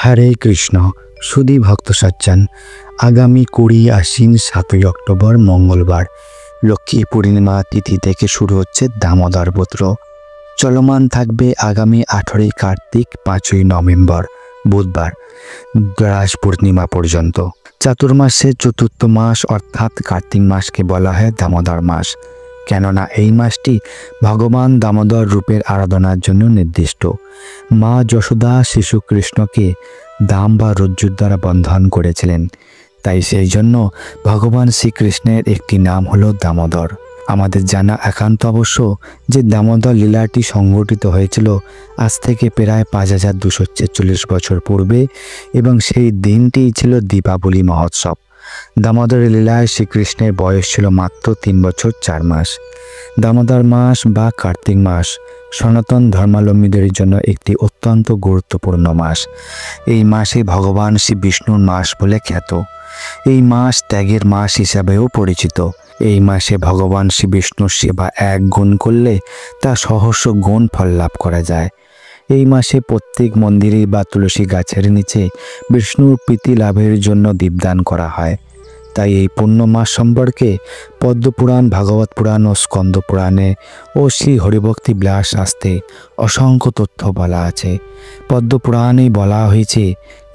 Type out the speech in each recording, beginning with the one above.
হরে কৃষ্ণ সুধী ভক্ত সজ্জন, আগামী 20 আশ্বিন 7 অক্টোবর মঙ্গলবার লক্ষ্মী পূর্ণিমা তিথি থেকে শুরু হচ্ছে দামোদর ব্রত। চলমান থাকবে আগামী 18 কার্তিক 5 নভেম্বর বুধবার রাস পূর্ণিমা পর্যন্ত। চাতুর্মাসের চতুর্থ মাস অর্থাৎ কার্তিক মাসকে বলা হয় দামোদর মাস, কেননা এই মাসটি ভগবান দামোদর রূপের আরাধনার জন্য নির্দিষ্ট। মা যশোদা শিশু কৃষ্ণকে দাম বা রজ্জুর দ্বারা বন্ধন করেছিলেন, তাই সেই জন্য ভগবান শ্রীকৃষ্ণের একটি নাম হলো দামোদর। আমাদের জানা একান্ত অবশ্য যে দামোদর লীলাটি সংঘটিত হয়েছিল আজ থেকে প্রায় 5246 বছর পূর্বে, এবং সেই দিনটি ছিল দীপাবলি মহোৎসব। দামোদর লীলায় শ্রীকৃষ্ণের বয়স ছিল মাত্র 3 বছর 4 মাস। দামোদর মাস বা কার্তিক মাস সনাতন ধর্মাবলম্বীদের জন্য একটি অত্যন্ত গুরুত্বপূর্ণ মাস। এই মাসে ভগবান শ্রী বিষ্ণুর মাস বলে খ্যাত। এই মাস ত্যাগের মাস হিসাবেও পরিচিত। এই মাসে ভগবান শ্রী বিষ্ণুর সেবা 1 গুণ করলে তা সহস্র গুণ ফল লাভ করা যায়। এই মাসে প্রত্যেক মন্দিরে বা তুলসী গাছের নিচে বিষ্ণুর প্রীতি লাভের জন্য দীপদান করা হয়। তাই এই পুণ্য মাস সম্পর্কে পদ্মপুরাণ, ভাগবত পুরাণ ও স্কন্দ পুরাণে ও শ্রী হরিভক্তি বিলাস শাস্ত্রে অসংখ্য তথ্য বলা আছে। পদ্মপুরাণে বলা হয়েছে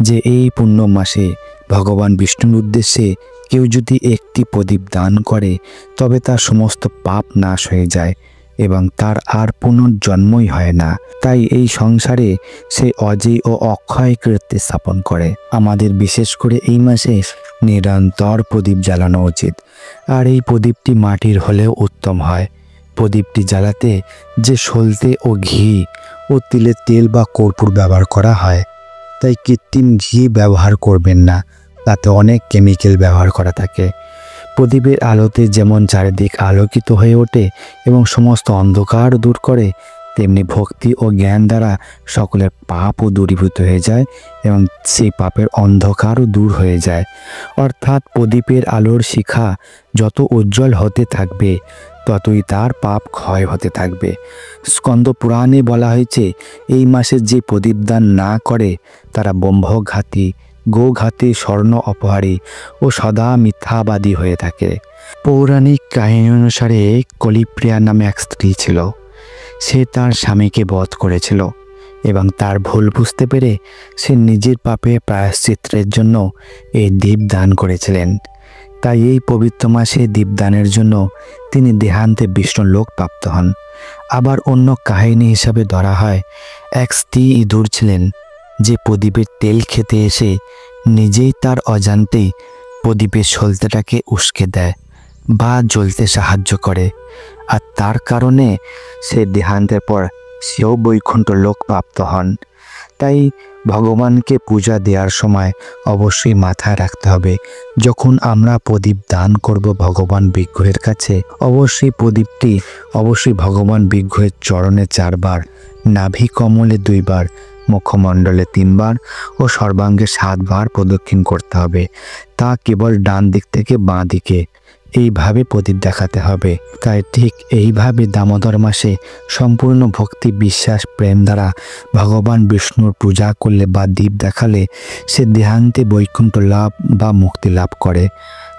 যে এই পুণ্য মাসে ভগবান বিষ্ণুর উদ্দেশ্যে কেউ যদি একটি প্রদীপ দান করে তবে তার সমস্ত পাপ নাশ হয়ে যায় এবং তার আর পুনর্জন্মই হয় না। তাই এই সংসারে সে অজেয় ও অক্ষয় কীর্তি স্থাপন করে। আমাদের বিশেষ করে এই মাসে নিরন্তর প্রদীপ জ্বালানো উচিত, আর এই প্রদীপটি মাটির হলেও উত্তম হয়। প্রদীপটি জ্বালাতে যে সলতে ও ঘি ও তিলের তেল বা কর্পূর ব্যবহার করা হয়, তাই কৃত্রিম ঘি ব্যবহার করবেন না, তাতে অনেক কেমিক্যাল ব্যবহার করা থাকে। প্রদীপের আলোতে যেমন চারিদিক আলোকিত হয়ে ওঠে এবং সমস্ত অন্ধকার দূর করে, তেমনি ভক্তি ও জ্ঞান দ্বারা সকলের পাপও দূরীভূত হয়ে যায় এবং সেই পাপের অন্ধকারও দূর হয়ে যায়। অর্থাৎ প্রদীপের আলোর শিখা যত উজ্জ্বল হতে থাকবে ততই তার পাপ ক্ষয় হতে থাকবে। স্কন্দ পুরাণে বলা হয়েছে এই মাসে যে প্রদীপদান না করে তারা ব্রহ্মঘাতী, গোঘাতী, স্বর্ণ অপহারী ও সদা মিথ্যাবাদী হয়ে থাকে। পৌরাণিক কাহিনী অনুসারে কলিপ্রিয়া নামে এক স্ত্রী ছিল। সে তার স্বামীকে বধ করেছিল এবং তার ভুল বুঝতে পেরে সে নিজের পাপের প্রায়শ্চিত্তের জন্য এই দীপ দান করেছিলেন। তাই এই পবিত্র মাসে দীপদানের জন্য তিনি দেহান্তে বিষ্ণুলোক প্রাপ্ত হন। আবার অন্য কাহিনী হিসাবে ধরা হয় এক স্ত্রী ইঁদুর ছিলেন যে প্রদীপের তেল খেতে এসে নিজেই তার অজান্তেই প্রদীপের সলতেটাকে উস্কে দেয় বা জ্বলতে সাহায্য করে, আর তার কারণে সে দেহান্তের পর সেও বৈকুণ্ঠ লোক প্রাপ্ত হন। তাই ভগবানকে পূজা দেওয়ার সময় অবশ্যই মাথায় রাখতে হবে, যখন আমরা প্রদীপ দান করব ভগবান বিগ্রহের কাছে, অবশ্যই প্রদীপটি ভগবান বিগ্রহের চরণে 4 বার, নাভি কমলে 2 বার, মুখমণ্ডলে 3 বার ও সর্বাঙ্গে 7 বার প্রদক্ষিণ করতে হবে। তা কেবল ডান দিক থেকে বাঁ দিকে, এইভাবে প্রদীপ দেখাতে হবে। তাই ঠিক এইভাবে দামোদর মাসে সম্পূর্ণ ভক্তি, বিশ্বাস, প্রেম দ্বারা ভগবান বিষ্ণুর পূজা করলে বা দীপ দেখালে সে দেহান্তে বৈকুণ্ঠ লাভ বা মুক্তি লাভ করে।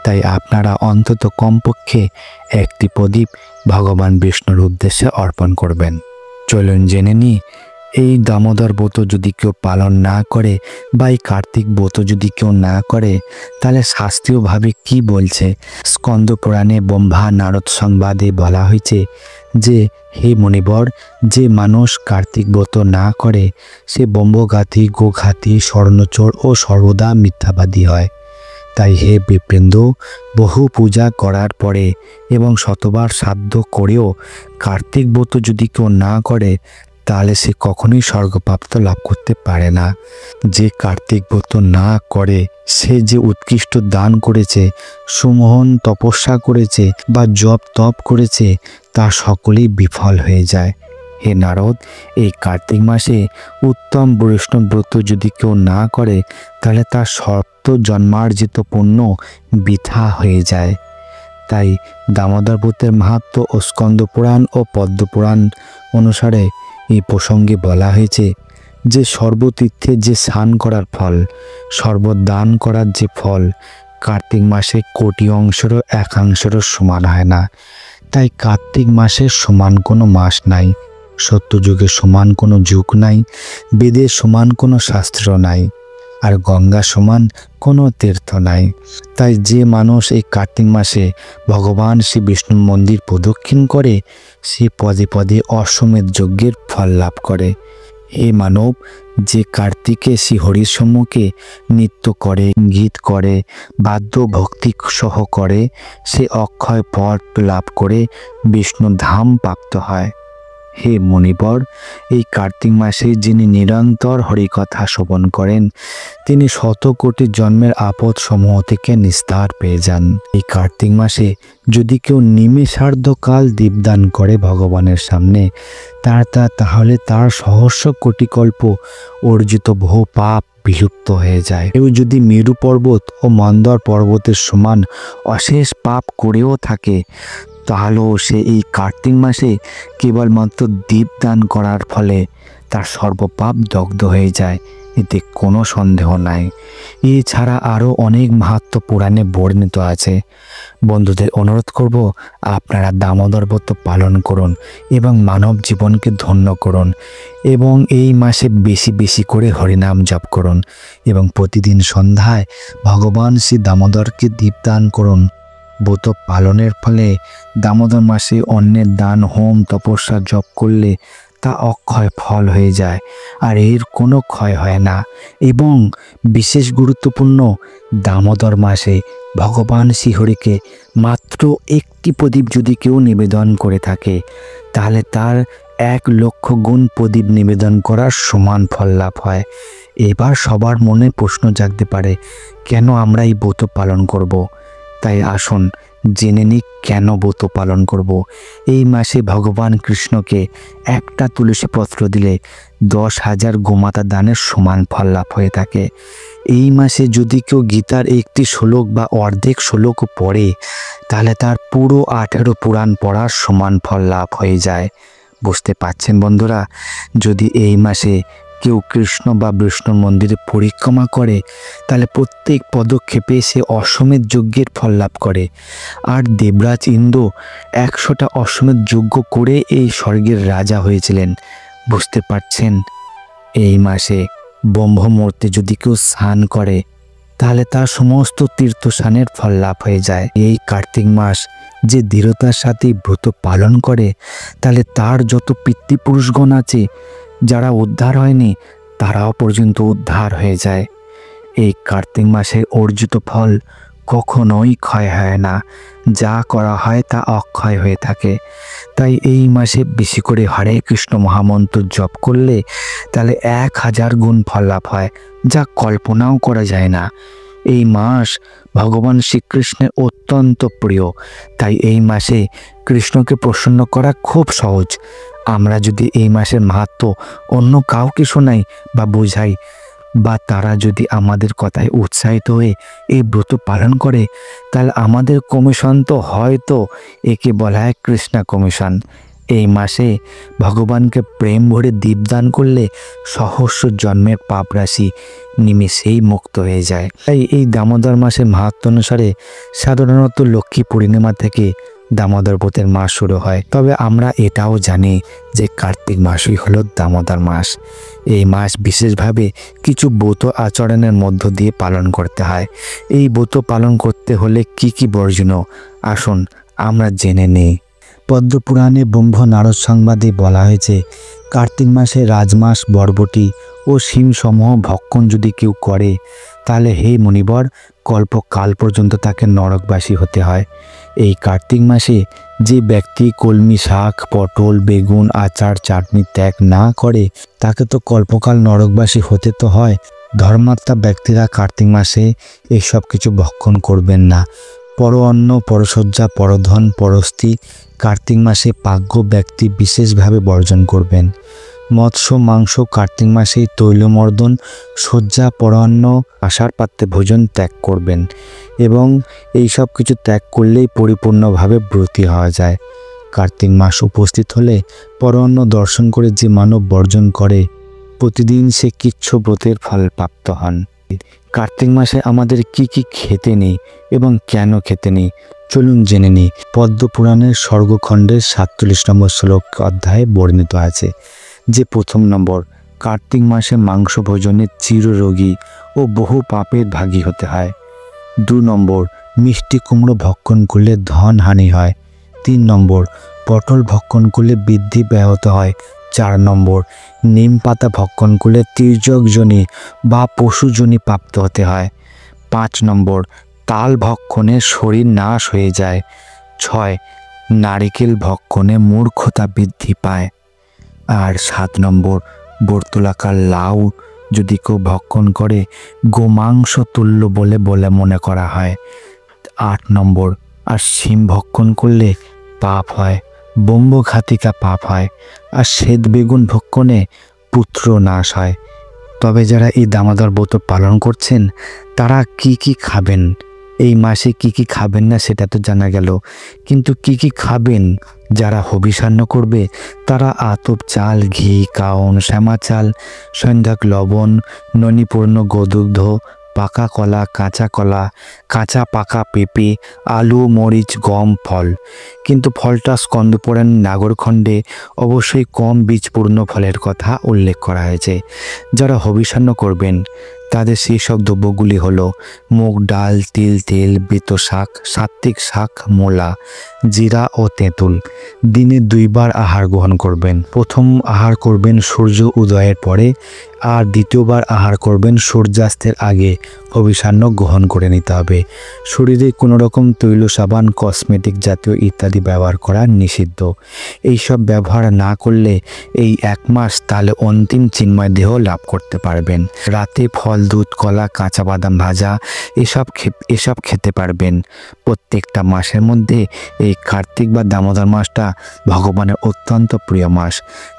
তাই আপনারা অন্তত কমপক্ষে একটি প্রদীপ ভগবান বিষ্ণুর উদ্দেশ্যে অর্পণ করবেন। চলুন জেনে নিই, এই দামোদর ব্রত যদি কেউ পালন না করে বা এই কার্তিক ব্রত যদি কেউ না করে তাহলে শাস্ত্রীয়ভাবে কি বলছে। স্কন্দ পুরাণে ব্রহ্মা নারদ সংবাদে বলা হয়েছে যে হে মুনিবর, যে মানুষ কার্তিক ব্রত না করে সে ব্রহ্মঘাতী, গোঘাতী, স্বর্ণচোর ও সর্বদা মিথ্যাবাদী হয়। তাই হে বিপ্রেন্দ্র, বহু পূজা করার পরে এবং শতবার শ্রাদ্ধ করেও কার্তিক ব্রত যদি কেউ না করে তাহলে সে কখনোই স্বর্গপ্রাপ্ত লাভ করতে পারে না। যে কার্তিক ব্রত না করে সে যে উৎকৃষ্ট দান করেছে, সুমোহন তপস্যা করেছে বা জপ তপ করেছে, তা সকলেই বিফল হয়ে যায়। হে নারদ, এই কার্তিক মাসে উত্তম বৈষ্ণব ব্রত যদি কেউ না করে তাহলে তার সপ্ত জন্মার্জিত পুণ্য বৃথা হয়ে যায়। তাই দামোদর ব্রতের মাহাত্ম্য ও স্কন্দ পুরাণ ও পদ্মপুরাণ অনুসারে এই প্রসঙ্গে বলা হয়েছে যে সর্বতীর্থে যে স্নান করার ফল, সর্বদান করার যে ফল, কার্তিক মাসে কোটি অংশেরও একাংশেরও সমান হয় না। তাই কার্তিক মাসের সমান কোনো মাস নাই, সত্যযুগের সমান কোনো যুগ নাই, বেদের সমান কোনো শাস্ত্র নাই, আর গঙ্গা সমান কোনো তীর্থ নাই। তাই যে মানুষ এই কার্তিক মাসে ভগবান শ্রী বিষ্ণুর মন্দির প্রদক্ষিণ করে, সে পদে পদে অশ্বমেধ যজ্ঞের ফল লাভ করে। হে মানব, যে কার্তিকে শ্রী হরির সম্মুখে নৃত্য করে, গীত করে, বাদ্য ভক্তি সহ করে, সে অক্ষয় পদ লাভ করে বিষ্ণু ধাম প্রাপ্ত হয়। হে মুনিবর, এই কার্তিক মাসে যিনি নিরন্তর হরিকথা শ্রবণ করেন, তিনি শত কোটি জন্মের আপদ সমূহ থেকে নিস্তার পেয়ে যান। এই কার্তিক মাসে যদি কেউ নিমেষার্ধকাল দীপদান করে ভগবানের সামনে, তাহলে তার সহস্র কোটি কল্প অর্জিত বহু পাপ বিলুপ্ত হয়ে যায়। কেউ যদি মেরু পর্বত ও মন্দর পর্বতের সমান অশেষ পাপ করেও থাকে, তাহলেও সে এই কার্তিক মাসে কেবলমাত্র দীপদান করার ফলে তার সর্বপাপ দগ্ধ হয়ে যায়, এতে কোনো সন্দেহ নাই। এছাড়া আরও অনেক মাহাত্ম্য পুরাণে বর্ণিত আছে। বন্ধুদের অনুরোধ করব, আপনারা দামোদর ব্রত পালন করুন এবং মানব জীবনকে ধন্য করুন, এবং এই মাসে বেশি বেশি করে হরিনাম জপ করুন, এবং প্রতিদিন সন্ধ্যায় ভগবান শ্রী দামোদরকে দীপদান করুন। ব্রত পালনের ফলে দামোদর মাসে অন্যের দান, হোম, তপস্যা জপ করলে তা অক্ষয় ফল হয়ে যায়, আর এর কোনো ক্ষয় হয় না। এবং বিশেষ গুরুত্বপূর্ণ, দামোদর মাসে ভগবান শ্রীহরিকে মাত্র একটি প্রদীপ যদি কেউ নিবেদন করে থাকে, তাহলে তার 1,00,000 গুণ প্রদীপ নিবেদন করার সমান ফল লাভ হয়। এবার সবার মনে প্রশ্ন জাগতে পারে, কেন আমরা এই ব্রত পালন করব? তাই আসুন জেনে নিই কেন ব্রত পালন করব। এই মাসে ভগবান কৃষ্ণকে একটা তুলসী পত্র দিলে 10,000 গোমাতা দানের সমান ফল লাভ হয়ে থাকে। এই মাসে যদি কেউ গীতার একটি শ্লোক বা অর্ধেক শ্লোক পড়ে, তাহলে তার পুরো 18 পুরাণ পড়ার সমান ফল লাভ হয়ে যায়। বুঝতে পারছেন বন্ধুরা? যদি এই মাসে কেউ কৃষ্ণ বা বিষ্ণুর মন্দিরে পরিক্রমা করে, তাহলে প্রত্যেক পদক্ষেপে সে অশ্বমেধ যজ্ঞের ফল লাভ করে। আর দেবরাজ ইন্দ্র 100টা অশ্বমেধ যজ্ঞ করে এই স্বর্গের রাজা হয়েছিলেন। বুঝতে পারছেন? এই মাসে ব্রহ্মমুহূর্তে যদি কেউ স্নান করে, তাহলে তার সমস্ত তীর্থস্নানের ফল লাভ হয়ে যায়। এই কার্তিক মাস যে দৃঢ়তার সাথে ব্রত পালন করে, তাহলে তার যত পিতৃপুরুষগণ আছে যারা উদ্ধার হয়নি, তারাও পর্যন্ত উদ্ধার হয়ে যায়। এই কার্তিক মাসে অর্জিত ফল কখনোই ক্ষয় হয় না, যা করা হয় তা অক্ষয় হয়ে থাকে। তাই এই মাসে বেশি করে হরে কৃষ্ণ মহামন্ত্র জপ করলে তাহলে 1000 গুণ ফল লাভ হয়, যা কল্পনাও করা যায় না। এই মাস ভগবান শ্রীকৃষ্ণের অত্যন্ত প্রিয়, তাই এই মাসে কৃষ্ণকে প্রসন্ন করা খুব সহজ। আমরা যদি এই মাসের মাহাত্ম্য অন্য কাউকে শোনাই বা বোঝাই, বা তারা যদি আমাদের কথায় উৎসাহিত হয়ে এই ব্রত পালন করে, তাহলে আমাদের কমিশন তো হয়তো একে বলা হয় কৃষ্ণা কমিশন। এই মাসে ভগবানকে প্রেম ভরে দীপদান করলে সহস্র জন্মের পাপ রাশি নিমেষেই মুক্ত হয়ে যায়। তাই এই দামোদর মাসের মাহাত্ম্য অনুসারে সাধারণত লক্ষ্মী পূর্ণিমা থেকে দামোদর ব্রতের মাস শুরু হয়। তবে আমরা এটাও জানি যে কার্তিক মাসই হলো দামোদর মাস। এই মাস বিশেষভাবে কিছু ব্রত আচরণের মধ্য দিয়ে পালন করতে হয়। এই ব্রত পালন করতে হলে কি কি বর্জনীয়, আসুন আমরা জেনে নিই। পদ্মপুরাণে ব্রহ্ম নারদ সংবাদে বলা হয়েছে, কার্তিক মাসে রাজমাস, বরবটি ও শিমসমূহ ভক্ষণ যদি কেউ করে, তাহলে হে মুনিবর, কল্পকাল পর্যন্ত তাকে নরকবাসী হতে হয়। এই কার্তিক মাসে যে ব্যক্তি কলমি শাক, পটল, বেগুন, আচার, চাটনি ত্যাগ না করে, তাকে তো কল্পকাল নরকবাসী হতে তো হয়। ধর্মাত্মা ব্যক্তিরা কার্তিক মাসে এইসব কিছু ভক্ষণ করবেন না। পর অন্ন, পরশয্যা, পরধন, পরস্ত্রী কার্তিক মাসে প্রাজ্ঞ ব্যক্তি বিশেষভাবে বর্জন করবেন। মৎস্য, মাংস কার্তিক মাসে তৈলমর্দন, শয্যা, পরান্ন, আশার পাত্রে ভোজন ত্যাগ করবেন, এবং এই সব কিছু ত্যাগ করলেই পরিপূর্ণভাবে ব্রতী হওয়া যায়। কার্তিক মাস উপস্থিত হলে পরান্ন দর্শন করে যে মানব বর্জন করে, প্রতিদিন সে কিচ্ছু ব্রতের ফল প্রাপ্ত হন। কার্তিক মাসে আমাদের কি কি খেতে নেই এবং কেন খেতে নেই চলুন জেনে নিই। পদ্মপুরাণের স্বর্গখণ্ডের 47 নম্বর শ্লোক অধ্যায়ে বর্ণিত আছে যে 1 নম্বর, কার্তিক মাসে মাংস ভোজনে চিররোগী ও বহু পাপের ভাগী হতে হয়। 2 নম্বর, মিষ্টি কুমড়ো ভক্ষণ করলে ধন হানি হয়। 3 নম্বর, পটল ভক্ষণ করলে বৃদ্ধি ব্যাহত হয়। 4 নম্বর, নিম পাতা ভক্ষণ করলে তির্যকজনী বা পশুজনী প্রাপ্ত হতে হয়। 5 নম্বর, তাল ভক্ষণে শরীর নাশ হয়ে যায়। 6, নারিকেল ভক্ষণে মূর্খতা বৃদ্ধি পায়। আর 7 নম্বর, বর্তুলাকার লাউ যদি কেউ ভক্ষণ করে গোমাংস তুল্য বলে মনে করা হয়। 8 নম্বর, আর শিম ভক্ষণ করলে পাপ হয়, ব্রহ্মঘাতিকা পাপ হয়। আর শ্বেত বেগুন ভক্ষণে পুত্র নাশ হয়। তবে যারা এই দামোদর ব্রত পালন করছেন তারা কি কি খাবেন, এই মাসে কি কি খাবেন না সেটা তো জানা গেল, কিন্তু কি কি খাবেন যারা হবিষান্ন করবে তারা আতপ চাল, ঘি, কাউন, শ্যামা চাল, সন্ধ্যাক লবণ, ননিপূর্ণ গোদুগ্ধ, পাকা কলা, কাঁচা পাকা পেঁপে, আলু, মরিচ, গম, ফল। কিন্তু ফলটা স্কন্দপুরাণ নাগরখণ্ডে অবশ্যই কম বীজপূর্ণ ফলের কথা উল্লেখ করা হয়েছে। যারা হবিষান্ন করবেন তাদের সেই সব দ্রব্যগুলি হলো মুগ ডাল, তিল তেল, বেতো শাক, সাত্ত্বিক শাক, মূলা, জিরা ও তেঁতুল। দিনে 2 বার আহার গ্রহণ করবেন। প্রথম আহার করবেন সূর্য উদয়ের পরে, আর দ্বিতীয়বার আহার করবেন সূর্যাস্তের আগে। হবিষান্ন গ্রহণ করে নিতে হবে। শরীরে কোনো রকম তৈল, সাবান, কসমেটিক জাতীয় ইত্যাদি ব্যবহার করা নিষিদ্ধ। এইসব ব্যবহার না করলে এই 1 মাস তাহলে অন্তিম চিন্ময় দেহ লাভ করতে পারবেন। রাতে ফল, দুধ, কলা, কাঁচা বাদাম ভাজা এসব খেতে পারবেন। প্রত্যেকটা মাসের মধ্যে এই কার্তিক বা দামোদর মাসটা ভগবানের অত্যন্ত প্রিয় মাস।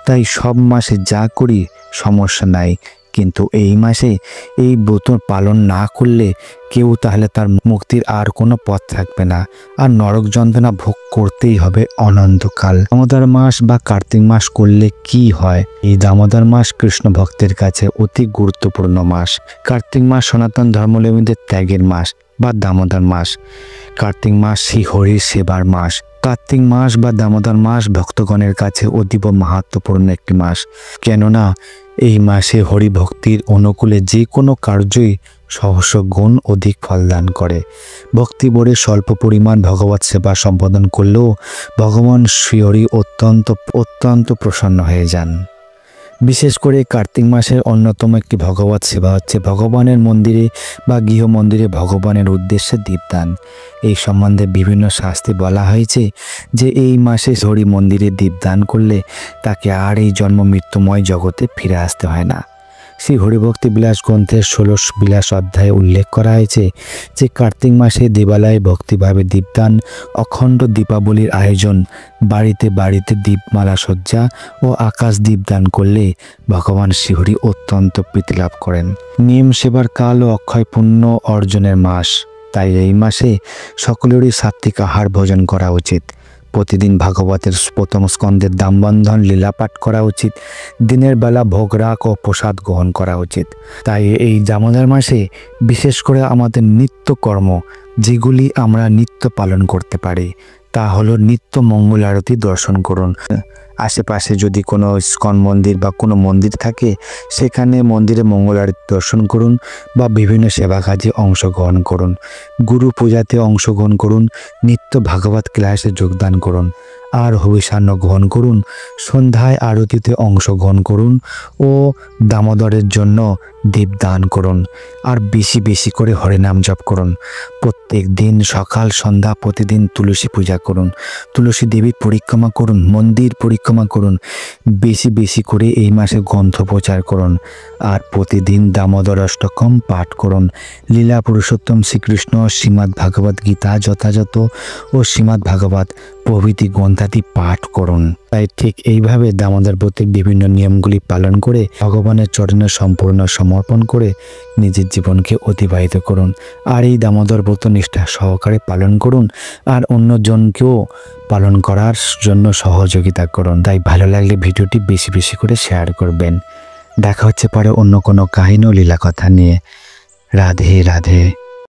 তাই সব মাসে যা করি সমস্যা নাই, কিন্তু এই মাসে এই ব্রত পালন না করলে কেউ তাহলে তার মুক্তির আর কোনো পথ থাকবে না, আর নরক যন্ত্রণা ভোগ করতেই হবে অনন্তকাল। দামোদর মাস বা কার্তিক মাস করলে কি হয়? এই দামোদর মাস কৃষ্ণ ভক্তের কাছে অতি গুরুত্বপূর্ণ মাস। কার্তিক মাস সনাতন ধর্মাবলম্বীদের ত্যাগের মাস বা দামোদর মাস। কার্তিক মাস শ্রী হরির সেবার মাস। কার্তিক মাস বা দামোদর মাস ভক্তগণের কাছে অতীব মাহাত্ম্যপূর্ণ একটি মাস, কেননা এই মাসে হরিভক্তির অনুকূলে যে কোনো কার্যই সহস্র গুণ অধিক ফলদান করে। ভক্তি ভরে স্বল্প পরিমাণ ভগবৎ সেবা সম্পাদন করলেও ভগবান শ্রীহরি অত্যন্ত প্রসন্ন হয়ে যান। বিশেষ করে কার্তিক মাসের অন্যতম একটি ভগবৎ সেবা হচ্ছে ভগবানের মন্দিরে বা গৃহ মন্দিরে ভগবানের উদ্দেশ্যে দীপদান। এই সম্বন্ধে বিভিন্ন শাস্ত্রে বলা হয়েছে যে এই মাসে হরি মন্দিরে দীপদান করলে তাকে আর এই জন্ম মৃত্যুময় জগতে ফিরে আসতে হয় না। শ্রী হরিভক্তি বিলাস গ্রন্থের 16 বিলাস অধ্যায়ে উল্লেখ করা হয়েছে যে কার্তিক মাসে দেবালয়ে ভক্তিভাবে দীপদান, অখণ্ড দীপাবলির আয়োজন, বাড়িতে বাড়িতে দীপমালা সজ্জা ও আকাশ দীপদান করলে ভগবান শ্রীহরি অত্যন্ত প্রীতি লাভ করেন। নিয়ম সেবার কাল ও অক্ষয় পুণ্য অর্জনের মাস, তাই এই মাসে সকলেরই সাত্ত্বিক আহার ভোজন করা উচিত। প্রতিদিন ভাগবতের 1ম স্কন্ধের দামবন্ধন লীলা পাঠ করা উচিত। দিনের বেলা ভোগরাগ ও প্রসাদ গ্রহণ করা উচিত। তাই এই দামোদর মাসে বিশেষ করে আমাদের নিত্য কর্ম যেগুলি আমরা নিত্য পালন করতে পারি তা হলো নিত্য মঙ্গল আরতি দর্শন করুন। আশেপাশে যদি কোনো ইস্কন মন্দির বা কোনো মন্দির থাকে সেখানে মন্দিরে মঙ্গল আরতি দর্শন করুন বা বিভিন্ন সেবা কাজে অংশগ্রহণ করুন। গুরু পূজাতে অংশগ্রহণ করুন, নিত্য ভাগবত ক্লাসে যোগদান করুন, আর হবিষান্ন গ্রহণ করুন। সন্ধ্যায় আরতিতে অংশগ্রহণ করুন ও দামোদরের জন্য দীপদান করুন, আর বেশি বেশি করে হরিনাম জপ করুন। প্রত্যেক দিন সকাল সন্ধ্যা প্রতিদিন তুলসী পূজা করুন, তুলসী দেবীর পরিক্রমা করুন, মন্দির পরিক্রমা করুন। বেশি বেশি করে এই মাসে গ্রন্থ প্রচার করুন, আর প্রতিদিন দামোদর অষ্টকম পাঠ করুন। লীলা পুরুষোত্তম শ্রীকৃষ্ণ, শ্রীমদ্ ভাগবত গীতা যথাযথ ও শ্রীমদ্ ভাগবত প্রভৃতি গ্রন্থাদি পাঠ করুন। তাই ঠিক এইভাবে দামোদর ব্রতের বিভিন্ন নিয়মগুলি পালন করে ভগবানের চরণে সম্পূর্ণ সমর্পণ করে নিজের জীবনকে অতিবাহিত করুন। আর এই দামোদর ব্রত নিষ্ঠা সহকারে পালন করুন, আর অন্যজনকেও পালন করার জন্য সহযোগিতা করুন। তাই ভালো লাগলে ভিডিওটি বেশি বেশি করে শেয়ার করবেন। দেখা হচ্ছে পরে অন্য কোনো কাহিনী ও লীলা কথা নিয়ে। রাধে রাধে।